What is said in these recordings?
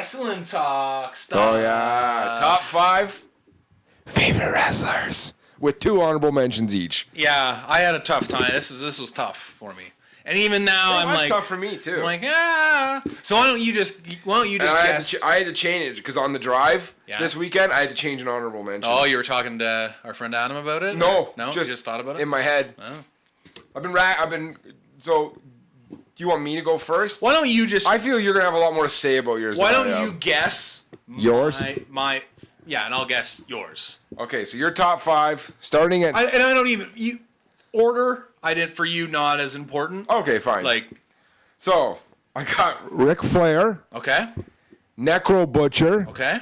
Wrestling talk stuff. Oh, yeah. Top 5 favorite wrestlers with 2 honorable mentions each. Yeah, I had a tough time. This was tough for me. And even now, I'm like, tough for me, too. I'm like, ah. So why don't you just guess? I had to change it because on the drive this weekend, I had to change an honorable mention. Oh, you were talking to our friend Adam about it? No, you just thought about it in my head. Oh. I've been. So, do you want me to go first? Why don't you just? I feel you're gonna have a lot more to say about yours. Why don't you guess yours? And I'll guess yours. Okay, so your top 5, starting at. I don't even order. I did for you, not as important. Okay, fine. So I got Ric Flair. Okay. Necro Butcher. Okay.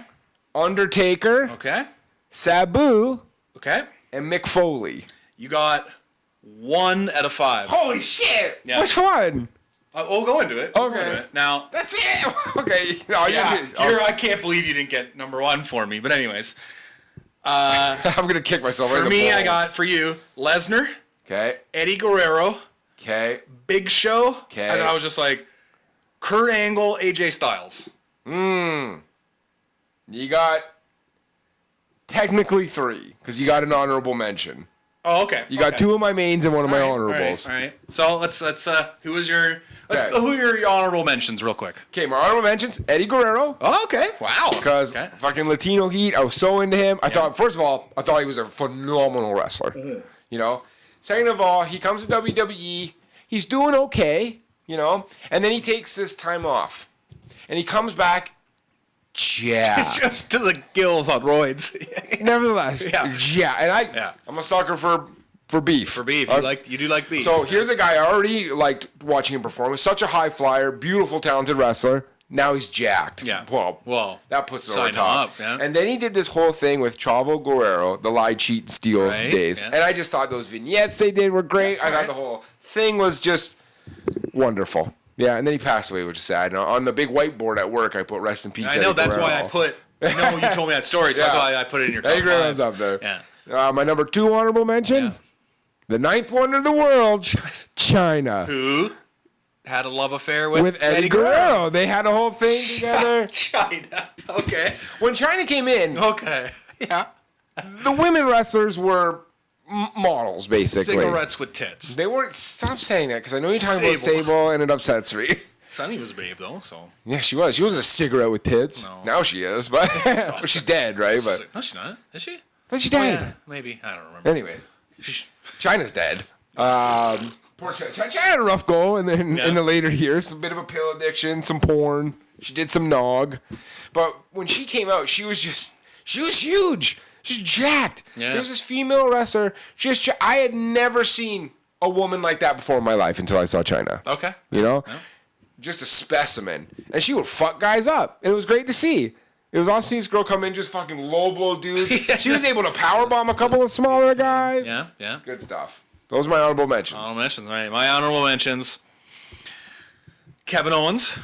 Undertaker. Okay. Sabu. Okay. And Mick Foley. You got 1 out of 5. Holy shit! Yeah. Which one? We'll go into it. Okay. Now. That's it. Okay. No, I can't believe you didn't get number 1 for me. But anyways. I'm gonna kick myself. For me, I got for you Lesnar. Okay. Eddie Guerrero. Okay. Big Show. Okay. And then I was just like, Kurt Angle, AJ Styles. You got technically 3 because you got an honorable mention. Oh, okay. You got 2 of my mains and 1 of my honorables. All right. So let's who are your honorable mentions real quick? Okay, my honorable mentions: Eddie Guerrero. Oh, okay. Wow. Because fucking Latino Heat, I was so into him. I thought, first of all, he was a phenomenal wrestler. Mm-hmm. You know. Second of all, he comes to WWE. He's doing okay. You know. And then he takes this time off, and he comes back. It's just to the gills on roids. Nevertheless, and I'm a sucker for beef. For beef, you do like beef. So here's a guy I already liked watching him perform. He's such a high flyer, beautiful, talented wrestler. Now he's jacked. Yeah. Well, that puts it over sign top. Up, yeah. And then he did this whole thing with Chavo Guerrero, the lie, cheat, and steal days. Yeah. And I just thought those vignettes they did were great. I thought the whole thing was just wonderful. Yeah, and then he passed away, which is sad. On the big whiteboard at work, I put rest in peace. I know, that's why I put. I know you told me that story, so that's why I put it in your top 5. Eddie up there. Yeah. My number 2 honorable mention, the 9th wonder of the world, China. Who had a love affair with Eddie Guerrero. They had a whole thing together. China. Okay. When China came in, yeah, the women wrestlers were models, basically. Cigarettes with tits. They weren't. Stop saying that, because I know you're talking about Sable, and it upsets me. Sunny was a babe, though, so. Yeah, she was. She was a cigarette with tits. No. Now she is, but she's dead, right? But no, she's not. Is she? But she's dead. Yeah, maybe. I don't remember. Anyways, China's dead. Poor China had a rough go, and then in the later years, a bit of a pill addiction, some porn. She did some nog, but when she came out, she was huge. She's jacked. Yeah. There's this female wrestler. I had never seen a woman like that before in my life until I saw China. Okay. You know? Yeah. Just a specimen. And she would fuck guys up. And it was great to see. It was awesome to see this girl come in, just fucking low blow dudes. She was able to powerbomb a couple of smaller guys. Yeah. Good stuff. Those are my honorable mentions. Right. My honorable mentions. Kevin Owens.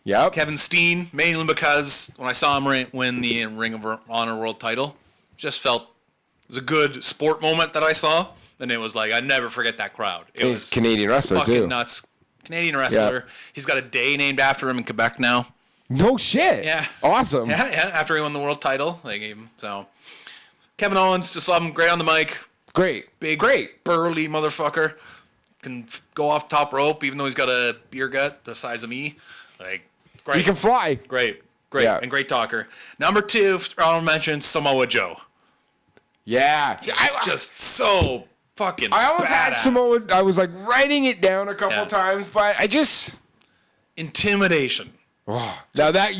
Yep. Kevin Steen, mainly because when I saw him win the Ring of Honor World title, just felt it was a good sport moment that I saw. And it was like, I'd never forget that crowd. It was Canadian wrestler, fucking too. Nuts. Canadian wrestler. Yep. He's got a day named after him in Quebec now. No shit. Yeah. Awesome. Yeah. After he won the world title, they gave him. So, Kevin Owens, just love him. Great on the mic. Great. Great. Burly motherfucker. Can go off the top rope, even though he's got a beer gut the size of me. Like, great. He can fly. Great. And great talker. Number 2, I'll mention Samoa Joe. Yeah. Just so fucking I almost badass. had Samoa. I was like writing it down a couple times, but I just. Intimidation. Oh, now that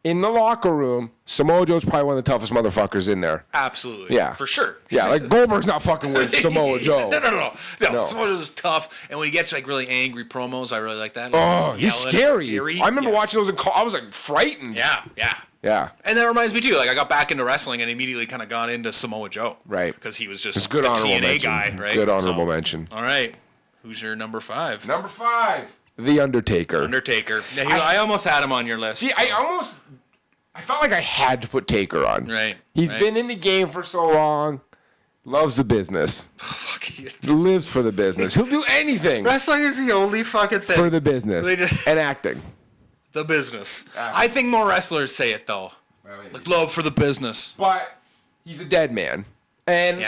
in the locker room, Samoa Joe's probably one of the toughest motherfuckers in there. Absolutely. Yeah. For sure. Yeah, like Goldberg's not fucking with Samoa Joe. No. Samoa Joe's tough, and when he gets like really angry promos, I really like that. Like, he's scary. I remember watching those I was like frightened. Yeah. And that reminds me too. Like I got back into wrestling and immediately kind of got into Samoa Joe. Right. Because he was just a good honorable TNA mention. guy, right? Good honorable mention. All right. Who's your number 5? Number 5. The Undertaker. Yeah, I almost had him on your list. See, I felt like I had to put Taker on. Right. He's been in the game for so long. Loves the business. Lives for the business. He'll do anything. Wrestling is the only fucking thing. For the business. And acting. the business. I think more wrestlers say it though. Like love for the business. But he's a dead man. And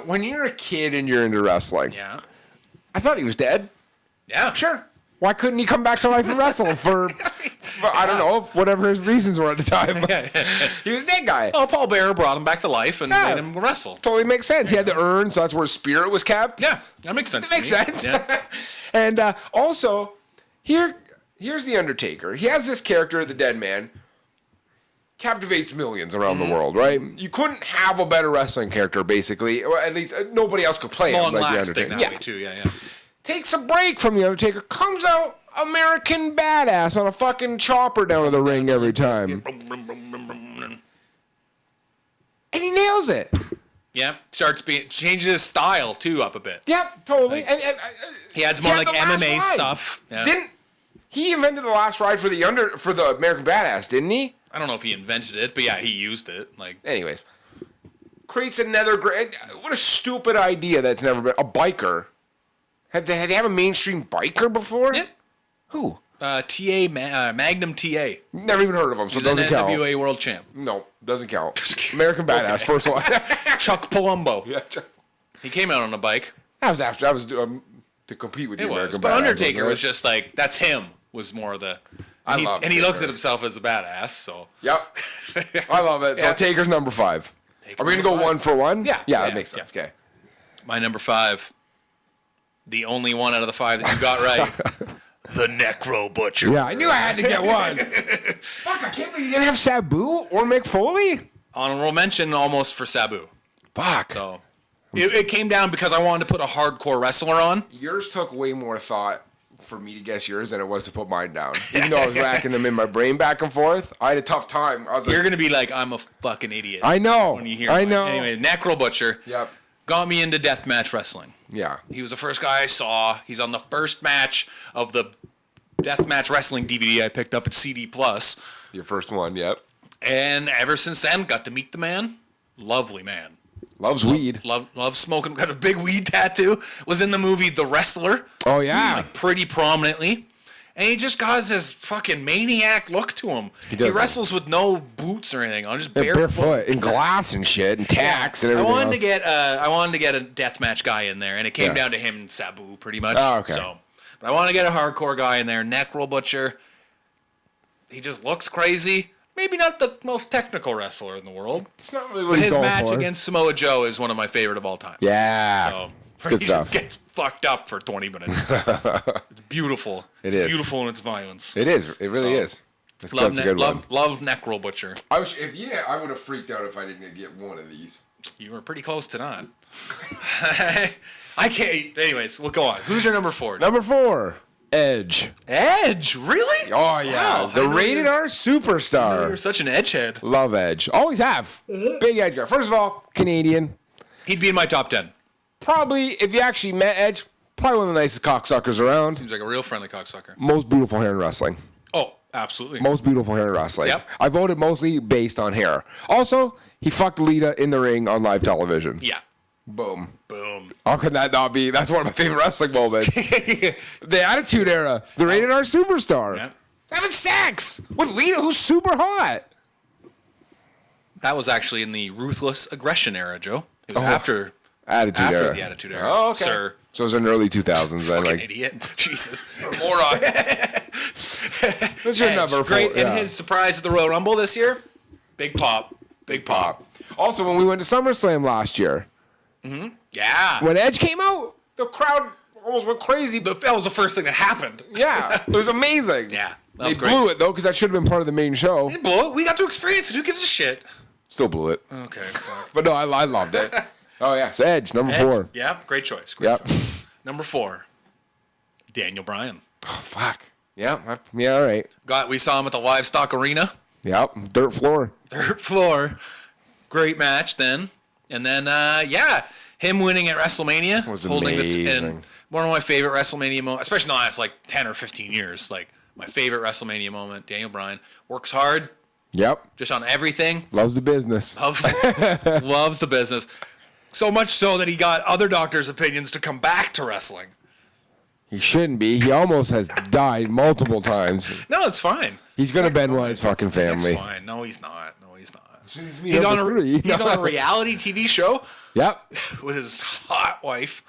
when you're a kid and you're into wrestling, I thought he was dead. Yeah. Sure. Why couldn't he come back to life and wrestle for I don't know, whatever his reasons were at the time. He was that guy. Oh, Paul Bearer brought him back to life and made him wrestle. Totally makes sense. He had to earn, so that's where his spirit was kept. Yeah, that makes sense. It makes sense. Yeah. And also, here's the Undertaker. He has this character, the Dead Man, captivates millions around the world, right? You couldn't have a better wrestling character, basically, or at least nobody else could play him like the Undertaker. That way too. Yeah. Takes a break from the Undertaker, comes out American badass on a fucking chopper down to the ring every time. And he nails it. Yeah, changes his style too up a bit. Yep, totally. And he adds more like MMA stuff. Yeah. He invented the last ride for the American Badass, didn't he? I don't know if he invented it, but yeah, he used it. Anyways, creates another great. What a stupid idea that's never been a biker. Had they have a mainstream biker before? Yeah. Who? Magnum TA. Never even heard of him, so it doesn't count. NWA World Champ. No, doesn't count. American Badass, first one. Chuck Palumbo. Yeah. He came out on a bike. That was after I was to compete with the American Badass. But Undertaker was just like, that's him, was more the... And he looks at himself as a badass, so... Yep. I love it. So Taker's number 5. Are we going to go 1 for 1? Yeah. Yeah, that makes sense. Okay. My number 5, the only one out of the 5 that you got right, the Necro Butcher. Yeah, I knew I had to get one. Fuck, I can't believe you didn't have Sabu or Mick Foley. Honorable mention almost for Sabu. Fuck. So it came down because I wanted to put a hardcore wrestler on. Yours took way more thought for me to guess yours than it was to put mine down. Even though I was racking them in my brain back and forth, I had a tough time. I was You're gonna be like, I'm a fucking idiot. I know. When you hear I know. Anyway, Necro Butcher. Yep. Got me into deathmatch wrestling. Yeah. He was the first guy I saw. He's on the first match of the deathmatch wrestling DVD I picked up at CD Plus. Your first one, yep. And ever since then, got to meet the man. Lovely man. Loves weed. Loves smoking. Got a big weed tattoo. Was in the movie The Wrestler. Oh, yeah. Like pretty prominently. And he just got this fucking maniac look to him. He wrestles with no boots or anything. On just barefoot. And glass and shit and tacks and everything I wanted to get a deathmatch guy in there, and it came down to him and Sabu pretty much. Oh, okay. So, but I want to get a hardcore guy in there. Necro Butcher. He just looks crazy. Maybe not the most technical wrestler in the world. It's not really what he's his going match for. against Samoa Joe is one of my favorite of all time. Yeah. So, it's good stuff. He gets fucked up for 20 minutes. It's beautiful. It's beautiful in its violence. It is. It really is. That's a good one. Love Necro Butcher. I would have freaked out if I didn't get one of these. You were pretty close to not. I can't. Anyways, we'll go on. Who's your number 4? Number 4, Edge. Edge? Really? Oh, yeah. Wow. The rated R superstar. You're such an Edgehead. Love Edge. Always have. Big Edge guy. First of all, Canadian. He'd be in my top 10. Probably, if you actually met Edge, probably one of the nicest cocksuckers around. Seems like a real friendly cocksucker. Most beautiful hair in wrestling. Oh, absolutely. Most beautiful hair in wrestling. Yep. I voted mostly based on hair. Also, he fucked Lita in the ring on live television. Yeah. Boom. Boom. How could that not be? That's one of my favorite wrestling moments. The Attitude Era. The rated R superstar. Yeah. Having sex with Lita, who's super hot. That was actually in the Ruthless Aggression era, Joe. It was after Attitude Era. the Attitude Era. Oh, okay. Sir. So it was in the early 2000s. Then, Fucking idiot. Jesus. Moron. What's your number 4? Great. And his surprise at the Royal Rumble this year? Big Pop. Big Pop. Also, when we went to SummerSlam last year. Mm-hmm. Yeah. When Edge came out, the crowd almost went crazy. That was the first thing that happened. Yeah. It was amazing. Yeah. They blew it, though, because that should have been part of the main show. They blew it. We got to experience it. Who gives a shit? Still blew it. Okay. Fuck. But no, I loved it. Oh, yeah. It's Edge, number 4. Yeah. Great choice. Great choice. Number 4. Daniel Bryan. Oh, fuck. Yeah. Yeah, all right. We saw him at the Livestock Arena. Yep. Dirt floor. Dirt floor. Great match then. And then, him winning at WrestleMania. Was amazing. And one of my favorite WrestleMania moments, especially in the last, 10 or 15 years. My favorite WrestleMania moment, Daniel Bryan. Works hard. Yep. Just on everything. Loves the business. Loves the business. So much so that he got other doctors' opinions to come back to wrestling. He shouldn't be. He almost has died multiple times. No, it's fine. He's gonna Benoit his fucking family. It's fine. No, he's not. No, he's not. He's on a reality TV show. Yep. With his hot wife.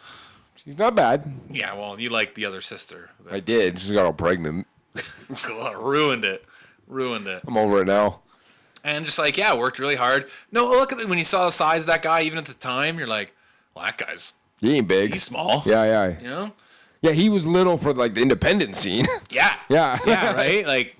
She's not bad. Yeah, well, you like the other sister. I did. She got all pregnant. God, ruined it. I'm over it now. And just like, yeah, worked really hard. No, look at when you saw the size of that guy, even at the time, you're like, well, that guy's He ain't big. he's small. Yeah. You know? Yeah, he was little for like the independent scene. Yeah. Yeah. Yeah, right? Like,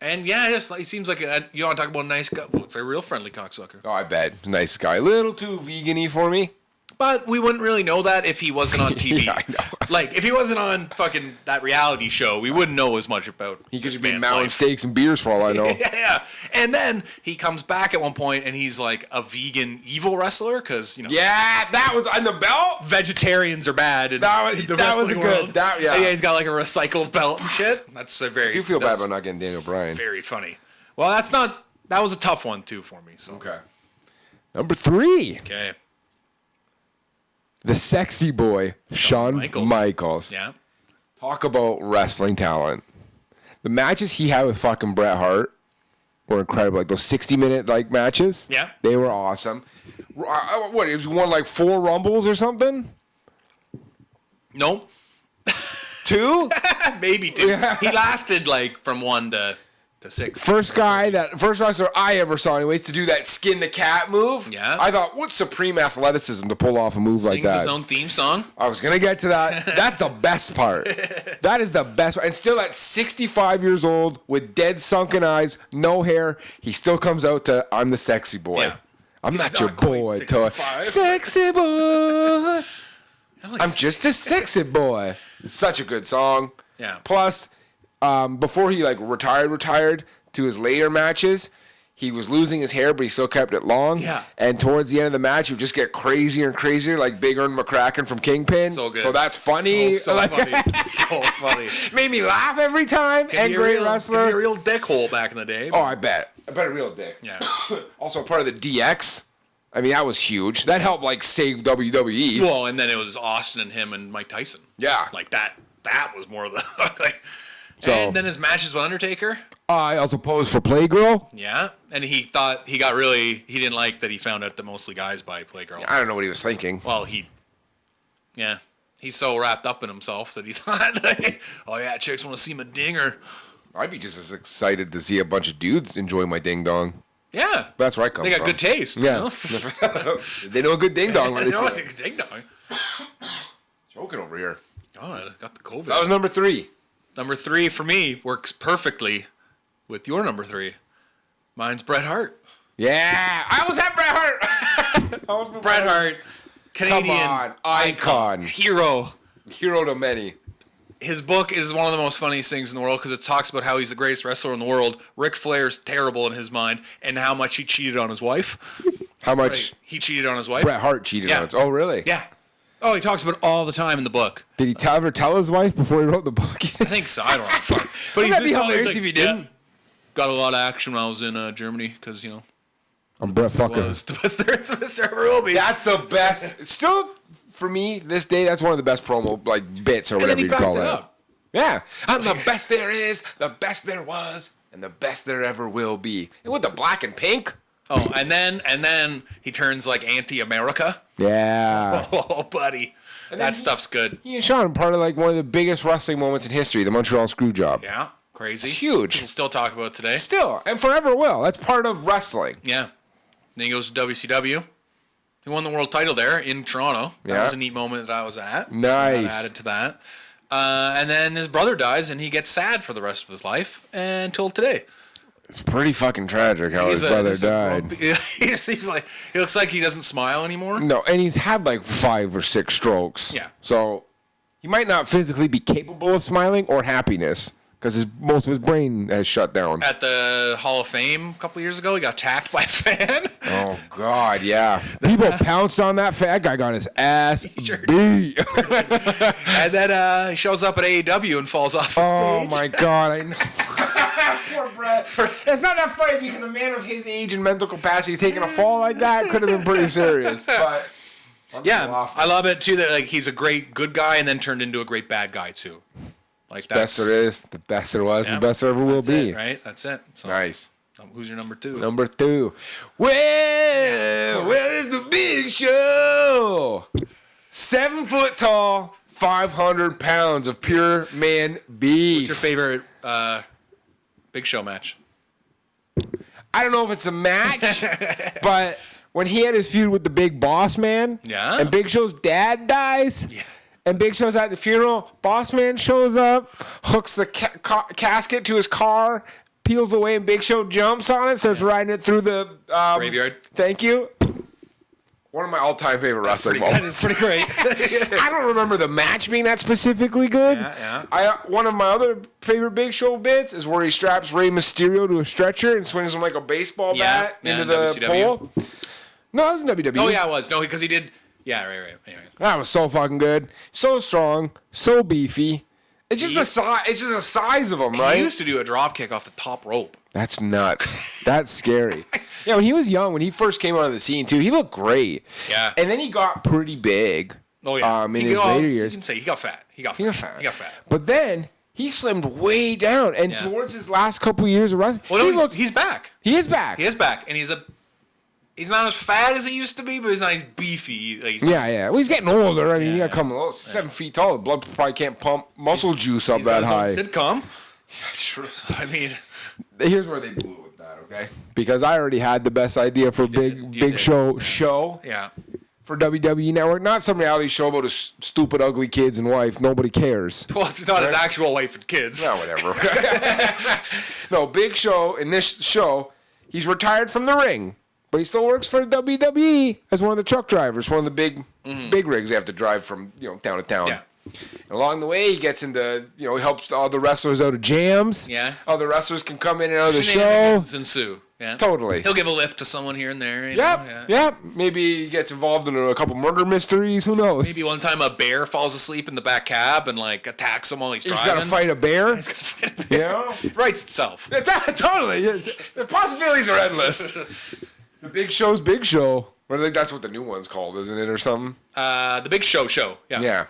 and yeah, just like, he seems like you want to talk about a nice guy. Well, it's a real friendly cocksucker. Oh, I bet. Nice guy. Little too vegan-y for me. But we wouldn't really know that if he wasn't on TV. Yeah, I know. Like, if he wasn't on fucking that reality show, we wouldn't know as much about He could this just be man's mounting life. steaks and beers for all I know. Yeah. And then he comes back at one point and he's like a vegan evil wrestler because, you know. Yeah, that was on the belt. Vegetarians are bad. In That was the a wrestling good. world. That, yeah. Yeah, he's got like a recycled belt and shit. That's a very. I do feel bad that's about not getting Daniel Bryan. very funny. Well, that's not. That was a tough one too for me. So Okay. Number 3. okay. The sexy boy, Shawn Michaels. Yeah. Talk about wrestling talent. The matches he had with fucking Bret Hart were incredible. Like those 60-minute like matches. Yeah. They were awesome. What, he won like 4 Rumbles or something? Nope. 2? Maybe 2. Yeah. He lasted like from 1 to 6. First wrestler I ever saw anyways to do that skin the cat move. Yeah. I thought, what supreme athleticism to pull off a move like Sings that. his own theme song. I was going to get to that. That's the best part. That is the best part. And still at 65 years old with dead sunken eyes, no hair, he still comes out to, I'm the sexy boy. Yeah. I'm He's not your not quite boy. 65. Sexy boy. Like, I'm just a sexy boy. Such a good song. Yeah. Plus, before he like retired to his later matches, he was losing his hair, but he still kept it long. Yeah. And towards the end of the match, he would just get crazier and crazier, like Big Ern McCracken from Kingpin. So good. So that's funny. So Like, funny. So funny. made me laugh every time. And great wrestler. Could be a real dickhole back in the day. Oh, I bet a real dick. Yeah. Also part of the DX. I mean, that was huge. That helped like save WWE. Well, and then it was Austin and him and Mike Tyson. Yeah. Like that was more of the like. So- And then his matches with Undertaker. I also posed for Playgirl. Yeah. And he thought he didn't like that he found out that mostly guys buy Playgirl. I don't know what he was thinking. Well, he's so wrapped up in himself that he's not like, oh yeah, chicks want to see my dinger. I'd be just as excited to see a bunch of dudes enjoy my ding dong. Yeah. That's where I come They got from. good taste. Yeah. You know? They know a good ding dong when They they know see it's it. a ding dong. Choking over here. Oh, I got the COVID. That was number 3. Number 3 for me works perfectly with your number 3. Mine's Bret Hart. Yeah. I almost had Bret Hart. Bret Hart, Canadian on, icon. hero. Hero to many. His book is one of the most funniest things in the world because it talks about how he's the greatest wrestler in the world. Ric Flair's terrible in his mind, and how much he cheated on his wife. How much Right. He cheated on his wife. Bret Hart cheated Yeah. on it. Oh, really? Yeah. Oh, he talks about it all the time in the book. Did he ever tell his wife before he wrote the book? I think so. I don't know. Fuck. But Wouldn't that be just always hilarious if he didn't? Got a lot of action when I was in Germany because, you know, I'm Bret fucking. was Mr. Ruby. That's the best. Still, for me, this day, that's one of the best promo like bits or And then whatever he you backs call it it. up. Yeah, I'm the best there is, the best there was, and the best there ever will be. And with the black and pink. Oh, and then he turns like anti-America. Yeah. Oh, buddy. then That he- stuff's good. He and Sean are part of like one of the biggest wrestling moments in history, the Montreal Screwjob. Yeah. Crazy. It's huge. People still talk about it today. Still, and forever will. That's part of wrestling. Yeah. Then he goes to WCW. He won the world title there in Toronto. That Yeah. was a neat moment that I was at. Nice. That added to that. And then his brother dies, and he gets sad for the rest of his life until today. It's pretty fucking tragic how his brother died. He seems like he looks like he doesn't smile anymore. No, and he's had like 5 or 6 strokes. Yeah. So he might not physically be capable of smiling or happiness because most of his brain has shut down. At the Hall of Fame a couple years ago, he got attacked by a fan. Oh God, yeah. People pounced on that fat guy, got his ass Sure beat. And then he shows up at AEW and falls off the Oh stage. my God, I know. Poor Brett. It's not that funny because a man of his age and mental capacity taking a fall like that could have been pretty serious. But Yeah, I love it too. That like he's a great good guy and then turned into a great bad guy too. Like that's best there is, the best there was, and the best there ever will be. Right, that's it. So, Nice. Who's your number 2? Number 2. Well, where's the Big Show? 7 foot tall, 500 pounds of pure man beef. What's your favorite Big Show match? I don't know if it's a match, but when he had his feud with the Big Boss Man, and Big Show's dad dies, and Big Show's at the funeral, Boss Man shows up, hooks the casket to his car, peels away, and Big Show jumps on it, starts riding it through the graveyard. Thank you. One of my all-time favorite wrestling moments. It's pretty great. I don't remember the match being that specifically good. Yeah. One of my other favorite Big Show bits is where he straps Rey Mysterio to a stretcher and swings him like a baseball bat into the WCW. pole. No, it was in WWE. Oh yeah, it was. No, because he did. Yeah, right. Anyway. That was so fucking good. So strong. So beefy. It's just the size. It's just the size of him, right? He used to do a drop kick off the top rope. That's nuts. That's scary. Yeah, when he was young, when he first came onto the scene too, he looked great. Yeah. And then he got pretty big. Oh yeah. In his later years, you can say he got fat. He got fat. But then he slimmed way down, and towards his last couple of years of wrestling, he's back. He is back. He is back, and he's not as fat as he used to be, but he's not as beefy. Like Well, he's getting older. I mean, he got to come 7 feet tall. The blood probably can't pump muscle juice up that high. Sitcom. That's true. I mean, here's where they blew it with that. Okay, because I already had the best idea for Big Show. Yeah. For WWE Network, not some reality show about his stupid, ugly kids and wife. Nobody cares. Well, it's not his actual wife and kids. No, whatever. No, Big Show in this show, he's retired from the ring, but he still works for WWE as one of the truck drivers, one of the big rigs they have to drive from town to town. Yeah. And along the way, he gets into he helps all the wrestlers out of jams. Yeah. All the wrestlers can come in and out of the show. Shenanigans ensue. Yeah. Totally. He'll give a lift to someone here and there. Yep. Maybe he gets involved in a couple murder mysteries. Who knows? Maybe one time a bear falls asleep in the back cab and attacks him while he's driving. He's got to fight a bear. He's got to fight a bear. Writes itself. Totally. The possibilities are endless. The Big Show's Big Show. I think that's what the new one's called, isn't it, or something? The Big Show. Yeah.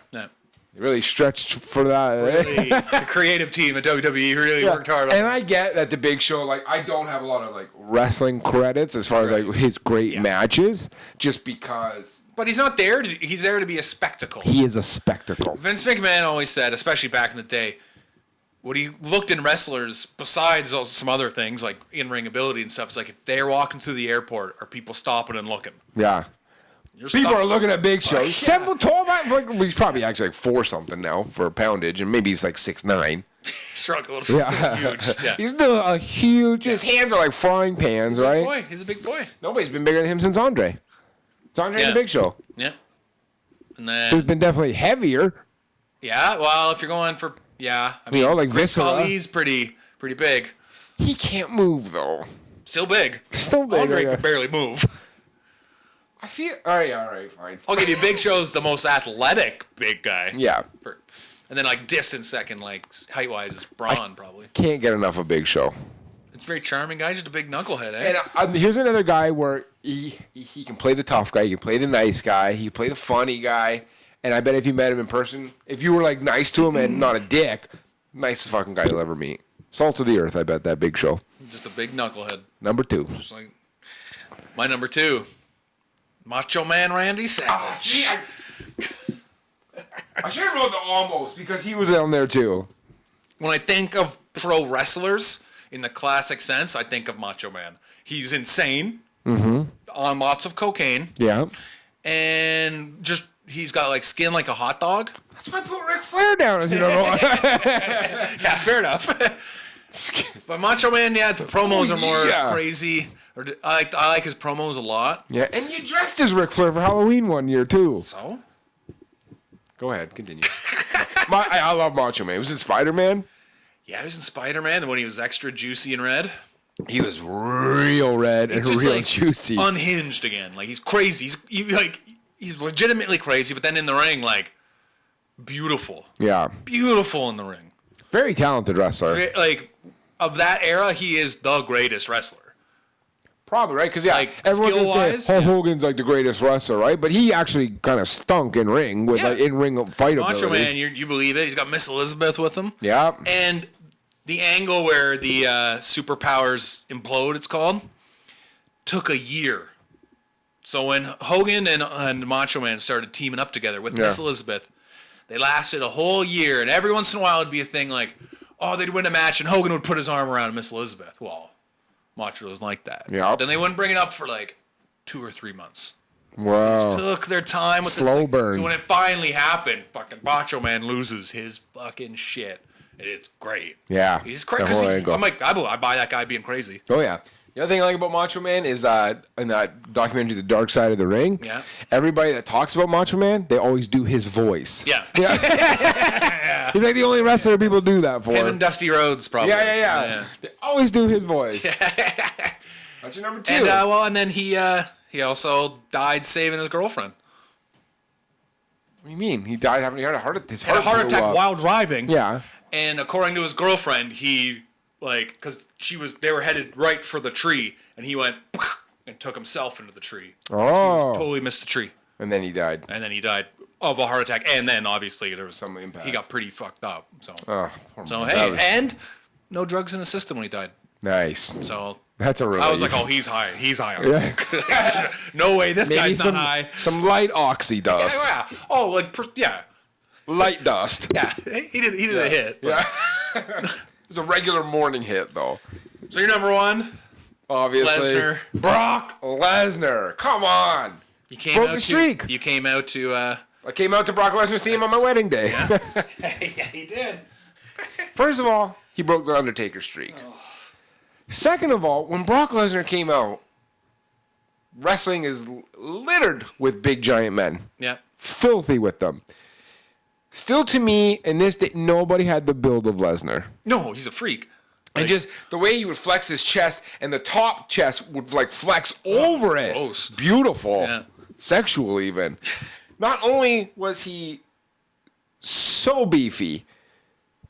They really stretched for that. Really, the creative team at WWE really worked hard on it. And I get that the Big Show, I don't have a lot of wrestling credits as far as his great matches, just because. But he's not there. He's there to be a spectacle. He is a spectacle. Vince McMahon always said, especially back in the day, when he looked in wrestlers, besides some other things like in-ring ability and stuff, it's like if they're walking through the airport, are people stopping and looking? Yeah. People are looking at Big Show. He's 7 foot tall. He's probably actually 4 something now for poundage, and maybe he's 6'9". Shrunk a little. Yeah. Huge. Yeah. He's still a huge. His hands are like frying pans, right? He's a big boy. Nobody's been bigger than him since Andre. It's Andre the Big Show. Yeah. And then who's been definitely heavier. Yeah. Well, if you're going for I mean, like Viscera. He's pretty big. He can't move though. Still big. Andre can barely move. I feel all right, fine. I'll give you Big Show's the most athletic big guy. Yeah. And then distant second, height wise, is Braun probably. Can't get enough of Big Show. It's a very charming guy, just a big knucklehead, eh? And here's another guy where he can play the tough guy, he can play the nice guy, he can play the funny guy. And I bet if you met him in person, if you were nice to him and not a dick, nicest fucking guy you'll ever meet. Salt of the earth, I bet that Big Show. Just a big knucklehead. Number 2. Just my number 2. Macho Man Randy Savage. I should have wrote the almost because he was down there too. When I think of pro wrestlers in the classic sense, I think of Macho Man. He's insane, on lots of cocaine. Yeah. And he's got skin like a hot dog. That's why I put Ric Flair down, if you don't know. Yeah, fair enough. But Macho Man, the promos are more crazy. I like his promos a lot. Yeah, and you dressed as Ric Flair for Halloween one year, too. So? Go ahead, continue. I love Macho Man. Was it Spider-Man? Yeah, he was in Spider-Man when he was extra juicy and red. He was real red and real juicy. Unhinged again. He's crazy. He's legitimately crazy, but then in the ring, beautiful. Yeah. Beautiful in the ring. Very talented wrestler. Of that era, he is the greatest wrestler. Probably, right? Because, Like, everyone's going to skill-wise, say Hulk yeah. Hogan's like the greatest wrestler, right? But he actually kind of stunk in ring with Yeah. like in-ring fight ability. Macho Man, you believe it. He's got Miss Elizabeth with him. Yeah. And the angle where the superpowers implode, it's called, took a year. So when Hogan and Macho Man started teaming up together with Miss Elizabeth, they lasted a whole year. And every once in a while, it'd be a thing like, oh, they'd win a match, and Hogan would put his arm around Miss Elizabeth. Well, Macho doesn't like that. Yeah. Then they wouldn't bring it up for like 2 or 3 months. Wow. Took their time with this Slow thing. burn. So when it finally happened, fucking Macho Man loses his fucking shit. It's great. Yeah. He's crazy. That whole angle. I'm like, I buy that guy being crazy. Oh, yeah. The other thing I like about Macho Man is in that documentary, The Dark Side of the Ring, Yeah. everybody that talks about Macho Man, they always do his voice. Yeah. He's like the only wrestler people do that for. Him and Dusty Rhodes probably. Yeah. They always do his voice. That's your number 2. And and then he also died saving his girlfriend. What do you mean? He died having a heart attack. His Had a heart blew attack up. while driving. Yeah. And according to his girlfriend, he because they were headed right for the tree, and he went and took himself into the tree. Oh. Totally missed the tree, And then he died. and then he died of a heart attack. And then obviously there was Some impact. He got pretty fucked up. So Oh, poor so man. hey, That was and no drugs in the system when he died. nice. So That's a relief. I was like, oh, he's high. He's high. Yeah. No way, this Maybe guy's some, not high. some light oxy dust. Yeah. Oh, like yeah. Light dust. Yeah, he did a hit. but- Yeah. It was a regular morning hit, though. So you're number 1, Obviously. Lesnar. Brock Lesnar. Come on. You came Broke out the streak. You came out to. I came out to Brock Lesnar's theme on my wedding day. Yeah, he did. First of all, he broke the Undertaker streak. Second of all, when Brock Lesnar came out, wrestling is littered with big giant men. Yeah. Filthy with them. Still, to me, in this day, nobody had the build of Lesnar. No, he's a freak. And just the way he would flex his chest, and the top chest would like flex over it. gross. Beautiful. Yeah. Sexual even. Not only was he so beefy,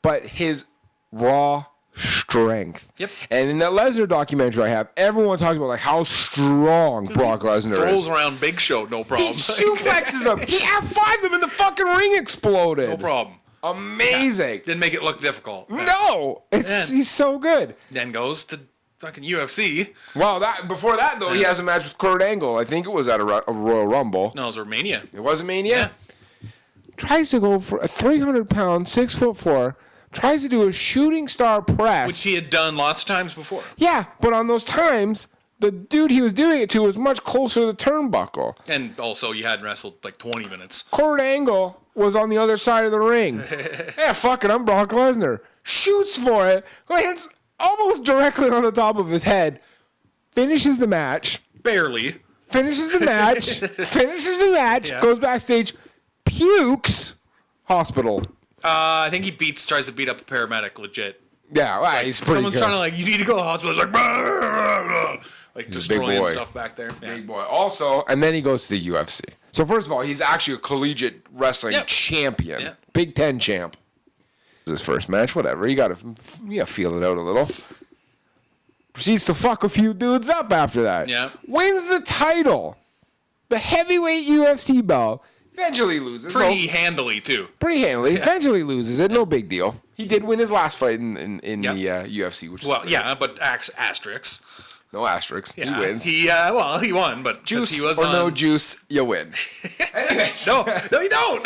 but his raw strength. Yep. And in that Lesnar documentary I have, everyone talks about like how strong Brock Lesnar Throws is. around Big Show, no problem. He suplexes him. He F5'd them and the fucking ring exploded. No problem. Amazing. Didn't make it look difficult. No, Yeah. he's so good. Then goes to fucking UFC. Well, before that though, he has a match with Kurt Angle. I think it was at a Royal Rumble. No, it was Romania. It was a Mania. Tries to go for a 300-pound, 6'4", tries to do a shooting star press. Which he had done lots of times before. Yeah, but on those times, the dude he was doing it to was much closer to the turnbuckle. And also, you hadn't wrestled like 20 minutes. Kurt Angle was on the other side of the ring. Yeah, fuck it, I'm Brock Lesnar. Shoots for it, lands almost directly on the top of his head, finishes the match, Barely. Yeah. goes backstage, pukes, hospital. I think he tries to beat up a paramedic legit. Yeah, well, he's pretty Someone's good. trying to like, you need to go to the hospital. He's like, "Blah, blah, blah," like a big destroying boy. stuff back there. Yeah. Big boy. Also, and then he goes to the UFC. So first of all, he's actually a collegiate wrestling Yep. champion. Yep. Big Ten champ. His first match, whatever. You gotta feel it out a little. Proceeds to fuck a few dudes up after that. Yeah. Wins the title. The heavyweight UFC belt. Eventually loses. Pretty handily, too. Pretty handily. Eventually loses it. No big deal. He did win his last fight in Yep. the UFC, which Well, is yeah, but asterisks. no asterisks. Yeah. He wins. He won, but 'cause Juice he was or on... no juice, you win. Anyways. No, you don't.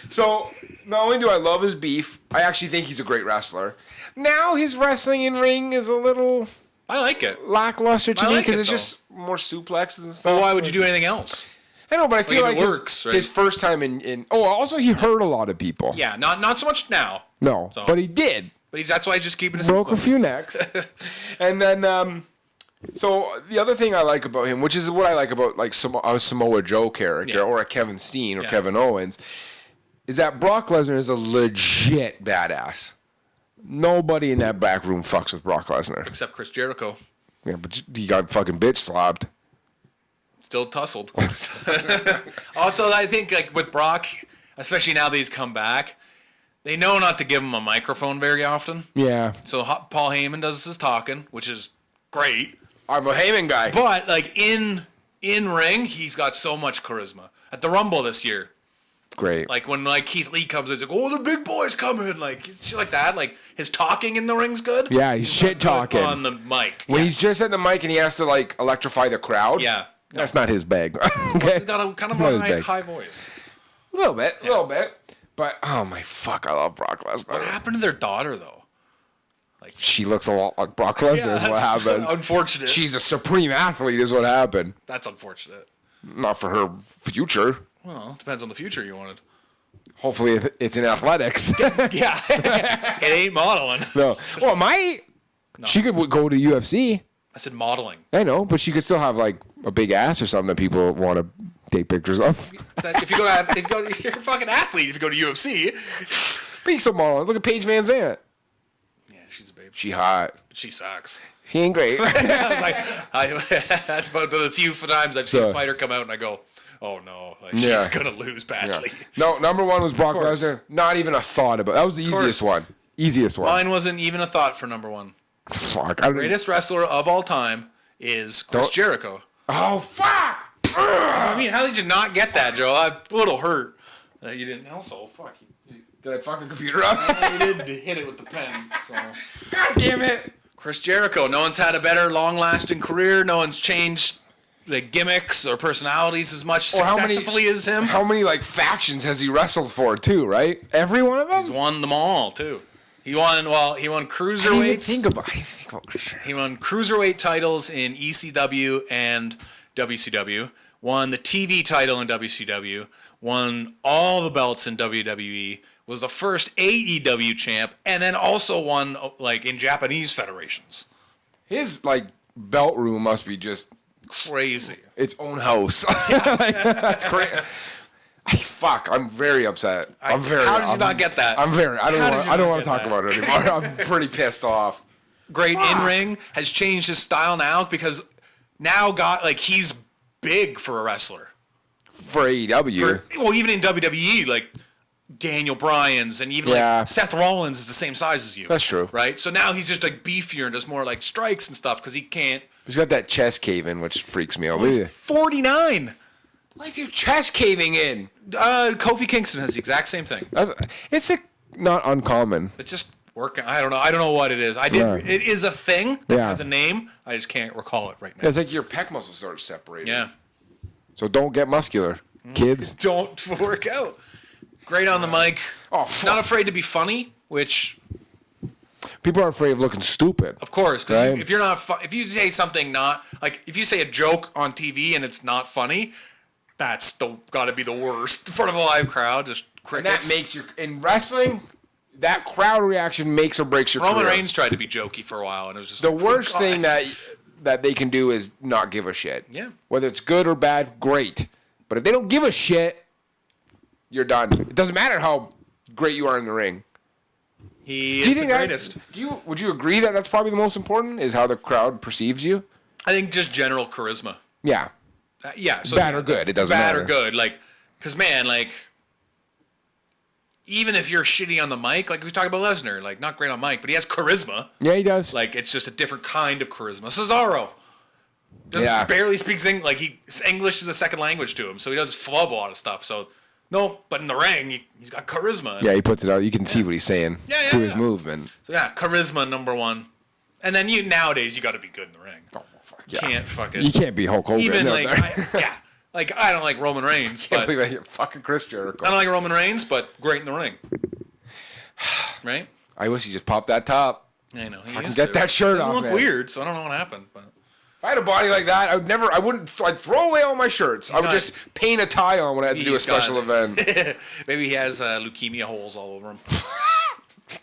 So, not only do I love his beef, I actually think he's a great wrestler. Now his wrestling in ring is a little I like it. lackluster to I me like because it, it's though. just more suplexes and stuff. Well, why would you do anything else? I know, but I feel if like it his, works, right? his first time in. Oh, also he hurt a lot of people. Yeah, not so much now. No, So- but he did. But that's why he's just keeping his Broke a suplex. few necks. And then, so the other thing I like about him, which is what I like about like a Samoa Joe character Yeah. or a Kevin Steen or Yeah. Kevin Owens, is that Brock Lesnar is a legit badass. Nobody in that back room fucks with Brock Lesnar. Except Chris Jericho. Yeah, but he got fucking bitch slapped. Still tussled. Also, I think like with Brock, especially now that he's come back, they know not to give him a microphone very often. Yeah. So Paul Heyman does his talking, which is great. I'm a Heyman guy. But like in ring, he's got so much charisma. At the Rumble this year, Great. like when like Keith Lee comes, it's like, oh, the big boy's coming, like shit like that. Like his talking in the ring's good. Yeah, he's shit not good talking on the mic. When yeah. he's just at the mic and he has to like electrify the crowd. yeah, That's not his bag. Okay. he's got a kind of Not his a bag. high voice. A little bit. But oh my fuck, I love Brock What Lesnar. happened to their daughter though? She looks a lot like Brock Lesnar. Is what that's happened. unfortunate. She's a supreme athlete. Is what happened. That's unfortunate. Not for her future. Well, it depends on the future you wanted. Hopefully, it's in athletics. Yeah, it ain't modeling. No. Well, she could go to UFC. I said modeling. I know, but she could still have like a big ass or something that people want to take pictures of. If you go to, you're a fucking athlete. If you go to UFC, Be some model. Look at Paige Van Zandt. yeah, she's a babe. She hot. She sucks. She ain't great. That's about the few times I've seen So- a fighter come out and I go, oh no, like, Yeah. she's gonna lose badly. No, number one was Brock course. Lesnar. Not even a thought about. That was the easiest one. Easiest one. Mine wasn't even a thought for number one. Fuck. I don't, Greatest wrestler of all time is Chris Don't- Jericho. oh fuck. I mean, how did you not get that, Joe? I'm a little hurt that you didn't. Also, fuck you. Did I fuck the computer up? I did hit it with the pen. So God damn it. Chris Jericho. No one's had a better, long-lasting career. No one's changed the gimmicks or personalities as much Or how many- successfully as him. How many like factions has he wrestled for too? Right. Every one of them. He's won them all too. He won cruiserweights. I didn't think about Chris Jericho. He won cruiserweight titles in ECW and WCW. Won the TV title in WCW. Won all the belts in WWE. Was the first AEW champ, and then also won like in Japanese federations. His like belt room must be just Crazy. its own house. That's great. Fuck, I'm very upset. I'm very. How did you not get that? I'm very. I don't want to talk that? about it anymore. I'm pretty pissed off. Great in ring, has changed his style now because now he's big for a wrestler. For AEW. Well, even in WWE, like Daniel Bryan's and even Yeah. like Seth Rollins is the same size as you. That's true. Right? So now he's just like beefier and does more like strikes and stuff because he can't. He's got that chest cave in, which freaks me out. He's 49. Why's your chest caving in? Kofi Kingston has the exact same thing. It's not uncommon. It's just working. I don't know what it is. Yeah. It is a thing. It Yeah. has a name. I just can't recall it right now. It's like your pec muscles start separating. Yeah. So don't get muscular, kids. Don't work out. Great on the mic. Oh, He's not afraid to be funny, which People are afraid of looking stupid. of course, 'cause Right. if you're not if you say something not like if you say a joke on TV and it's not funny, that's got to be the worst in front of a live crowd. Just And that crickets. makes in wrestling, that crowd reaction makes or breaks your Roman career. Reigns tried to be jokey for a while, and it was just The like, worst God. thing that they can do is not give a shit. Yeah. Whether it's good or bad, great. But if they don't give a shit, you're done. It doesn't matter how great you are in the ring. He Do you is the think greatest. Would you agree that that's probably the most important? Is how the crowd perceives you? I think just general charisma. Yeah. Yeah. So Bad or good, it doesn't bad matter. or good, like, because man, like, even if you're shitty on the mic, like we talk about Lesnar, like not great on mic, but he has charisma. Yeah, he does. Like it's just a different kind of charisma. Cesaro doesn't Yeah. barely speaks English. Like English is a second language to him, so he does flub a lot of stuff. So no, but in the ring, he's got charisma. Yeah, he puts it out. You can see what he's saying Yeah, through his yeah. movement. So yeah, charisma number one. And then nowadays you got to be good in the ring. Oh, fuck yeah. Can't fucking You can't be Hulk Hogan. even out like there. yeah. Like I don't like Roman Reigns, Can't but believe you're fucking Chris Jericho. I don't like Roman Reigns, but great in the ring. Right? I wish he just popped that top. I know. Fucking get that shirt Doesn't off, look man. weird, so I don't know what happened. But If I had a body like that, I'd throw away all my shirts. I would got- just paint a tie on when I had to do a He's got- special event. maybe he has leukemia holes all over him.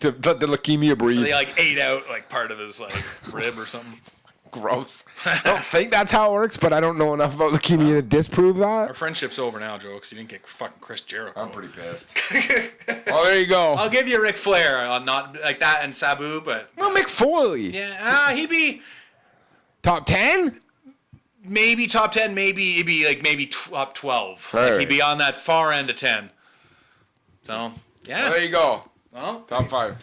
to let the leukemia breathe. They like ate out like part of his like rib or something. Gross. I don't think that's how it works, but I don't know enough about leukemia to disprove Our that. friendship's over now, Joe, because you didn't get fucking Chris Jericho. I'm pretty pissed. Oh, there you go. I'll give you Ric Flair on not like that and Sabu, but Well, Mick Foley. yeah, he'd be Top 10? maybe top 10, maybe he'd be like maybe top 12. All Like, right. he'd be on that far end of 10. So yeah. There you go. Well, Top 5.